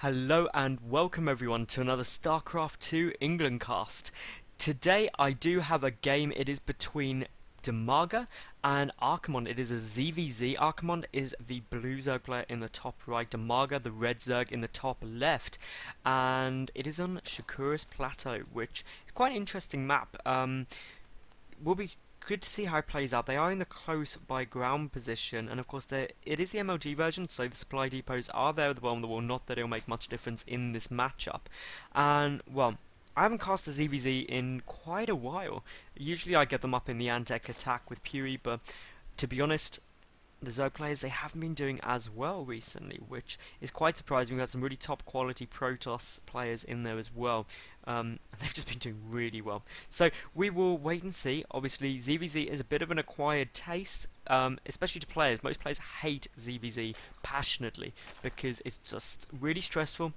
Hello and welcome everyone to another StarCraft 2 England cast. Today I do have a game. It is between Dimaga and Archimond. It is a ZvZ. Archimond is the blue Zerg player in the top right, Dimaga the red Zerg in the top left, and it is on Shakuras Plateau, which is quite an interesting map. Will be good to see how it plays out. They are in the close by ground position, and of course it is the MLG version, so the supply depots are there at the bottom of the wall. Not that it'll make much difference in this matchup. And well, I haven't cast a ZvZ in quite a while. Usually I get them up in the Antec attack with Puri, but to be honest, the Zerg players, they haven't been doing as well recently, which is quite surprising. We've had some really top quality Protoss players in there as well. They've just been doing really well. So we will wait and see. Obviously, ZvZ is a bit of an acquired taste, especially to players. Most players hate ZvZ passionately because it's just really stressful.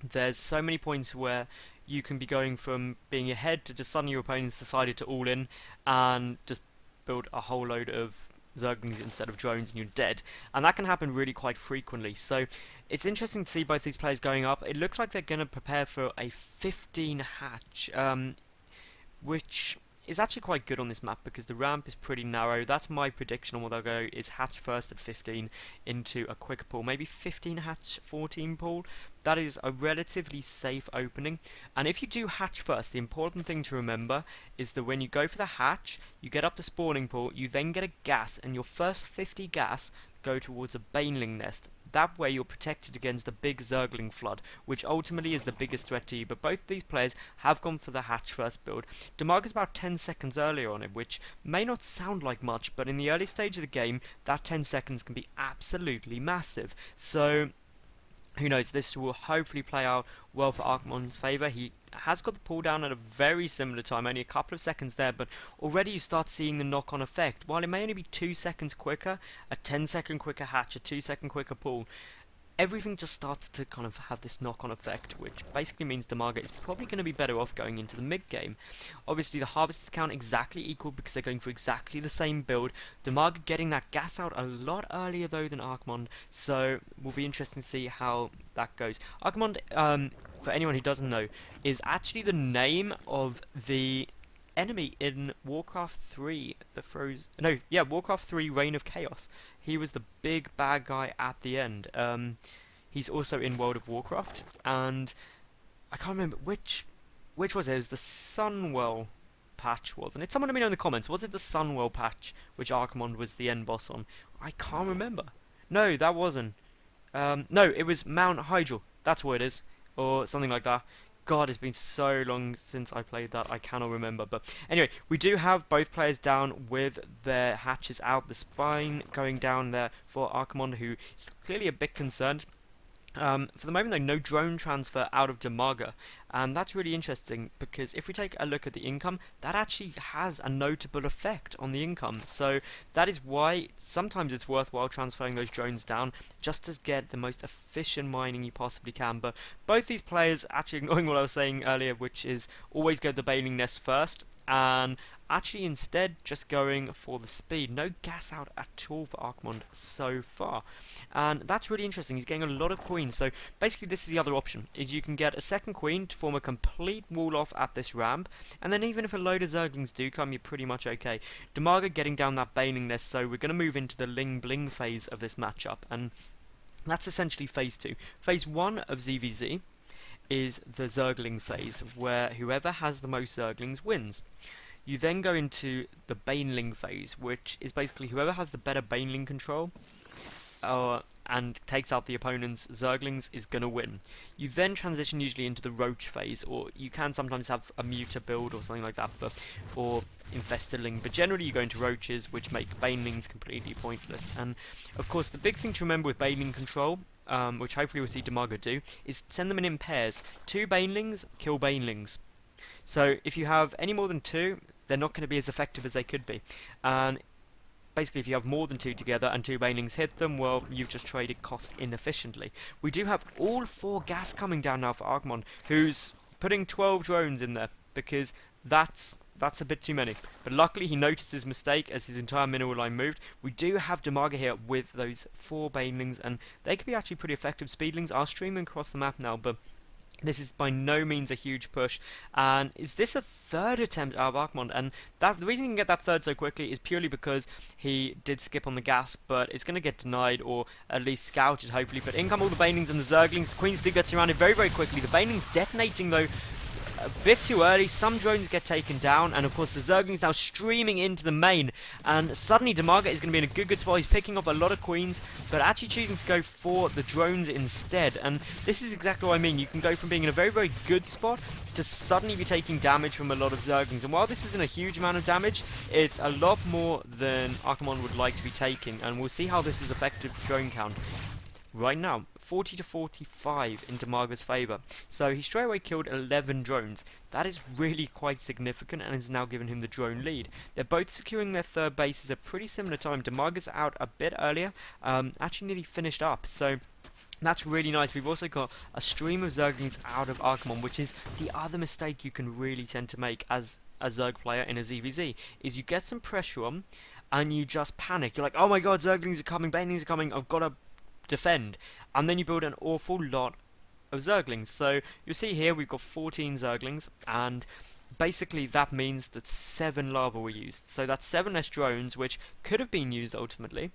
There's so many points where you can be going from being ahead to just suddenly your opponent's decided to all in and just build a whole load of Zerglings instead of drones and you're dead, and that can happen really quite frequently. So it's interesting to see both these players going up. It looks like they're going to prepare for a 15 hatch, which is actually quite good on this map because the ramp is pretty narrow. That's my prediction on what they'll go, is hatch first at 15 into a quicker pool, maybe 15 hatch 14 pool. That is a relatively safe opening, and if you do hatch first, the important thing to remember is that when you go for the hatch, you get up to spawning pool, you then get a gas, and your first 50 gas go towards a baneling nest. That way you're protected against a big Zergling flood, which ultimately is the biggest threat to you. But both these players have gone for the hatch first build. Dimaga's about 10 seconds earlier on it, which may not sound like much, but in the early stage of the game, that 10 seconds can be absolutely massive. So who knows, this will hopefully play out well for Archimond's favour. He has got the pull down at a very similar time, only a couple of seconds there, but already you start seeing the knock-on effect. While it may only be 2 seconds quicker, a 10-second quicker hatch, a 2-second quicker pull, everything just starts to kind of have this knock-on effect, which basically means Dimaga is probably going to be better off going into the mid-game. Obviously, the harvest count exactly equal because they're going for exactly the same build. Dimaga getting that gas out a lot earlier, though, than Archimond, so it will be interesting to see how that goes. Archimond, for anyone who doesn't know, is actually the name of the enemy in Warcraft 3, Warcraft 3 Reign of Chaos. He was the big bad guy at the end. He's also in World of Warcraft, and I can't remember which was it. It was the Sunwell patch, wasn't it? Someone let me know in the comments. Was it the Sunwell patch which Archimond was the end boss on? I can't remember. No, that wasn't. No, it was Mount Hydril. That's what it is, or something like that. God, it's been so long since I played that, I cannot remember. But anyway, we do have both players down with their hatches out, the spine going down there for Archimond, who is clearly a bit concerned. For the moment, though, no drone transfer out of Dimaga, and that's really interesting because if we take a look at the income, that actually has a notable effect on the income. So that is why sometimes it's worthwhile transferring those drones down just to get the most efficient mining you possibly can. But both these players actually ignoring what I was saying earlier, which is always go the baneling nest first, and actually instead just going for the speed. No gas out at all for Archimond so far, and that's really interesting. He's getting a lot of queens, so basically this is the other option, is you can get a second queen to form a complete wall off at this ramp, and then even if a load of Zerglings do come, you're pretty much okay. Dimaga getting down that baneling nest, so we're going to move into the Ling Bling phase of this matchup, and that's essentially phase 2. Phase 1 of ZvZ is the Zergling phase, where whoever has the most Zerglings wins. You then go into the Baneling phase, which is basically whoever has the better Baneling control and takes out the opponent's Zerglings is going to win. You then transition usually into the Roach phase, or you can sometimes have a Muta build or something like that, or Infestorling, but generally you go into Roaches, which make Banelings completely pointless. And of course the big thing to remember with Baneling control, which hopefully we'll see Dimaga do, is send them in pairs. 2 Banelings kill Banelings. So if you have any more than 2, they're not going to be as effective as they could be. And basically if you have more than 2 together and 2 Banelings hit them, well, you've just traded cost inefficiently. We do have all 4 gas coming down now for Archimond, who's putting 12 drones in there, because that's that's a bit too many. But luckily he noticed his mistake as his entire mineral line moved. We do have Damaga here with those 4 banelings, and they could be actually pretty effective. Speedlings are streaming across the map now, but this is by no means a huge push. And is this a third attempt out of Archimond? And the reason he can get that third so quickly is purely because he did skip on the gas, but it's going to get denied, or at least scouted, hopefully. But in come all the banelings and the zerglings. The queens do get surrounded very, very quickly. The banelings detonating, though, a bit too early. Some drones get taken down, and of course the Zerglings now streaming into the main, and suddenly Damaga is going to be in a good spot. He's picking up a lot of queens, but actually choosing to go for the drones instead, and this is exactly what I mean. You can go from being in a very, very good spot to suddenly be taking damage from a lot of Zerglings, and while this isn't a huge amount of damage, it's a lot more than Archimond would like to be taking, and we'll see how this is affected drone count. Right now, 40 to 45 in Damaga's favour. So he straight away killed 11 drones. That is really quite significant and has now given him the drone lead. They're both securing their third bases at a pretty similar time. Damaga's out a bit earlier, actually nearly finished up. So that's really nice. We've also got a stream of Zerglings out of Archimond, which is the other mistake you can really tend to make as a Zerg player in a ZvZ, is you get some pressure on and you just panic. You're like, oh my god, Zerglings are coming, banelings are coming, I've got to defend, and then you build an awful lot of Zerglings. So you'll see here we've got 14 Zerglings, and basically that means that 7 lava were used. So that's 7 less drones, which could have been used ultimately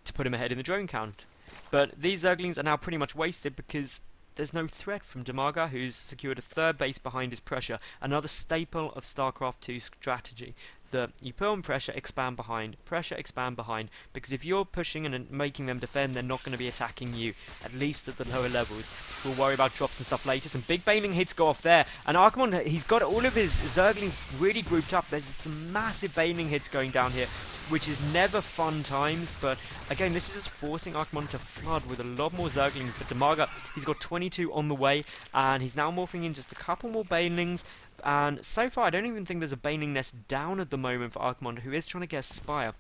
to put him ahead in the drone count. But these Zerglings are now pretty much wasted because there's no threat from Damaga, who's secured a third base behind his pressure. Another staple of StarCraft 2 strategy. That you put on pressure, expand behind, because if you're pushing and making them defend, they're not going to be attacking you, at least at the lower levels. We'll worry about drops and stuff later. Some big baneling hits go off there, and Archimond, he's got all of his Zerglings really grouped up. There's massive baneling hits going down here, which is never fun times, but again, this is just forcing Archimond to flood with a lot more Zerglings. But Damaga, he's got 22 on the way, and he's now morphing in just a couple more banelings. And so far, I don't even think there's a baneling nest down at the moment for Archimond, who is trying to get a Spire.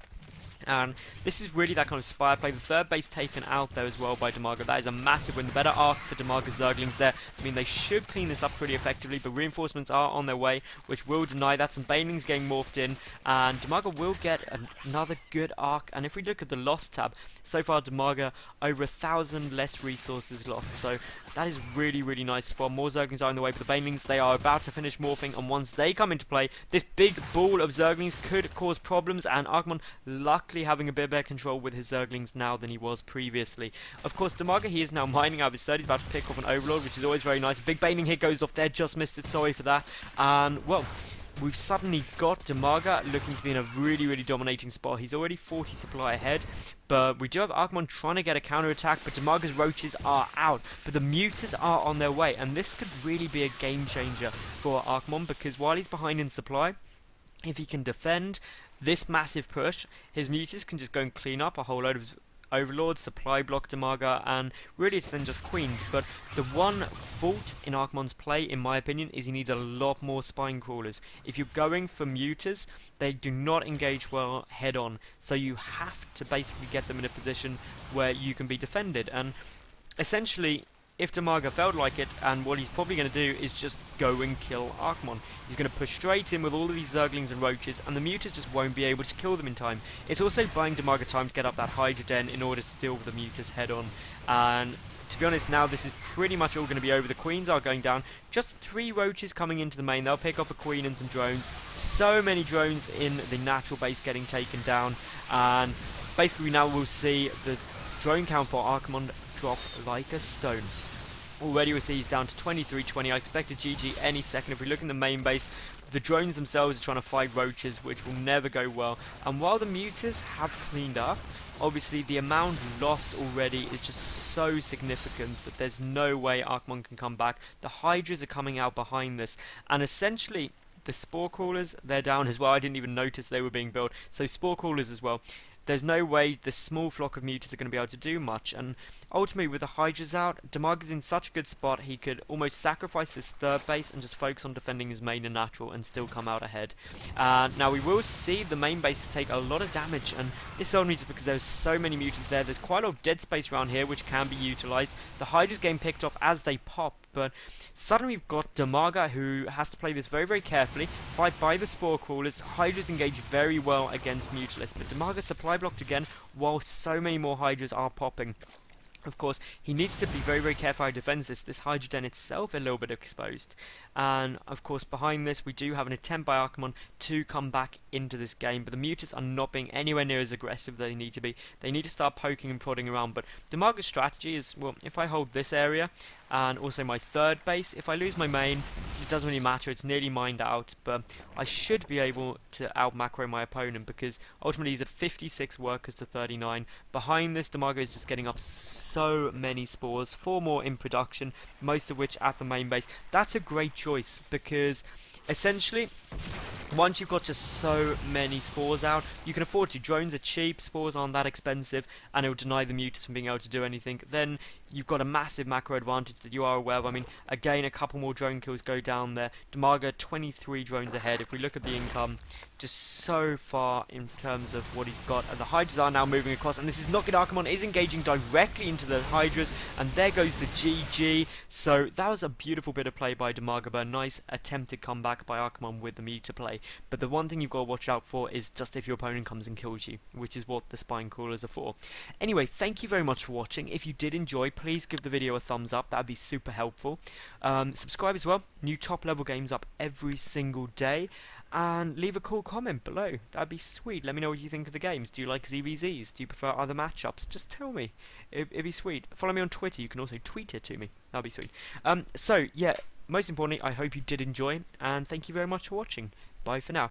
And this is really that kind of Spire play. The third base taken out there as well by Damaga. That is a massive win. The better arc for Damaga's Zerglings there. I mean, they should clean this up pretty effectively, but reinforcements are on their way, which will deny that. Some banelings getting morphed in, and Damaga will get another good arc. And if we look at the loss tab, so far Damaga over 1,000 less resources lost. So that is really, really nice. While more Zerglings are on the way, but the banelings, they are about to finish morphing, and once they come into play, this big ball of Zerglings could cause problems, and Archimond luckily having a bit better control with his Zerglings now than he was previously. Of course, Damaga, he is now mining out of his third. He's about to pick off an Overlord, which is always very nice. A big baneling hit goes off there, just missed it, sorry for that. And, well, we've suddenly got Damaga looking to be in a really, really dominating spot. He's already 40 supply ahead, but we do have Archimond trying to get a counter-attack, but Damaga's roaches are out. But the mutas are on their way, and this could really be a game changer for Archimond, because while he's behind in supply, if he can defend this massive push, his mutas can just go and clean up a whole load of Overlords, supply block Damaga, and really it's then just queens. But the one fault in Archimond's play, in my opinion, is he needs a lot more spine crawlers. If you're going for mutas, they do not engage well head on, so you have to basically get them in a position where you can be defended. And essentially, if Damaga felt like it, and what he's probably going to do is just go and kill Archimond. He's going to push straight in with all of these Zerglings and Roaches, and the mutas just won't be able to kill them in time. It's also buying Damaga time to get up that Hydra Den in order to deal with the mutas head on. And to be honest, now this is pretty much all going to be over. The queens are going down. Just 3 Roaches coming into the main. They'll pick off a queen and some drones. So many drones in the natural base getting taken down. And basically now we'll see the drone count for Archimond drop like a stone. Already we see he's down to 23-20. I expect a GG any second. If we look in the main base, the drones themselves are trying to fight Roaches, which will never go well. And while the mutas have cleaned up, obviously the amount lost already is just so significant that there's no way Archimond can come back. The Hydras are coming out behind this, and essentially the Spore Crawlers, they're down as well. I didn't even notice they were being built. So Spore Crawlers as well. there's no way this small flock of mutas are going to be able to do much. And ultimately, with the Hydras out, DiMaga's in such a good spot, he could almost sacrifice this third base and just focus on defending his main and natural and still come out ahead. Now we will see the main base take a lot of damage, and this is only just because there's so many mutas there. There's quite a lot of dead space around here which can be utilised. The Hydras getting picked off as they pop, but suddenly we've got DiMaga who has to play this very, very carefully, fight by the Spore Crawlers. Hydras engage very well against Mutalisk, but DiMaga supply blocked again while so many more Hydras are popping. Of course, he needs to be very, very careful how he defends this. This Hydra Den itself a little bit exposed. And, of course, behind this, we do have an attempt by Archimond to come back into this game. But the Mutas are not being anywhere near as aggressive as they need to be. They need to start poking and prodding around. But DiMaga's strategy is, well, if I hold this area and also my third base, if I lose my main, it doesn't really matter. It's nearly mined out. But I should be able to out-macro my opponent because ultimately he's at 56 workers to 39. Behind this, DiMaga is just getting up so many spores, 4 more in production, most of which at the main base. That's a great choice because essentially once you've got just so many spores out, you can afford to. Drones are cheap, spores aren't that expensive, and it will deny the mutas from being able to do anything. Then you've got a massive macro advantage that you are aware of. I mean, again, a couple more drone kills go down there. DiMaga 23 drones ahead. If we look at the income, just so far in terms of what he's got. And the Hydras are now moving across, and this is not good. Archimond is engaging directly into the Hydras, and there goes the GG. So that was a beautiful bit of play by DiMaga, but a nice attempted comeback by Archimond with the muta play. But the one thing you've got to watch out for is just if your opponent comes and kills you, which is what the spine crawlers are for. Anyway, thank you very much for watching. If you did enjoy, please give the video a thumbs up. That would be super helpful. Subscribe as well. New top level games up every single day. And leave a cool comment below. That'd be sweet. Let me know what you think of the games. Do you like ZvZs? Do you prefer other matchups? Just tell me. It'd be sweet. Follow me on Twitter. You can also tweet it to me. That'd be sweet. So, yeah, most importantly, I hope you did enjoy. And thank you very much for watching. Bye for now.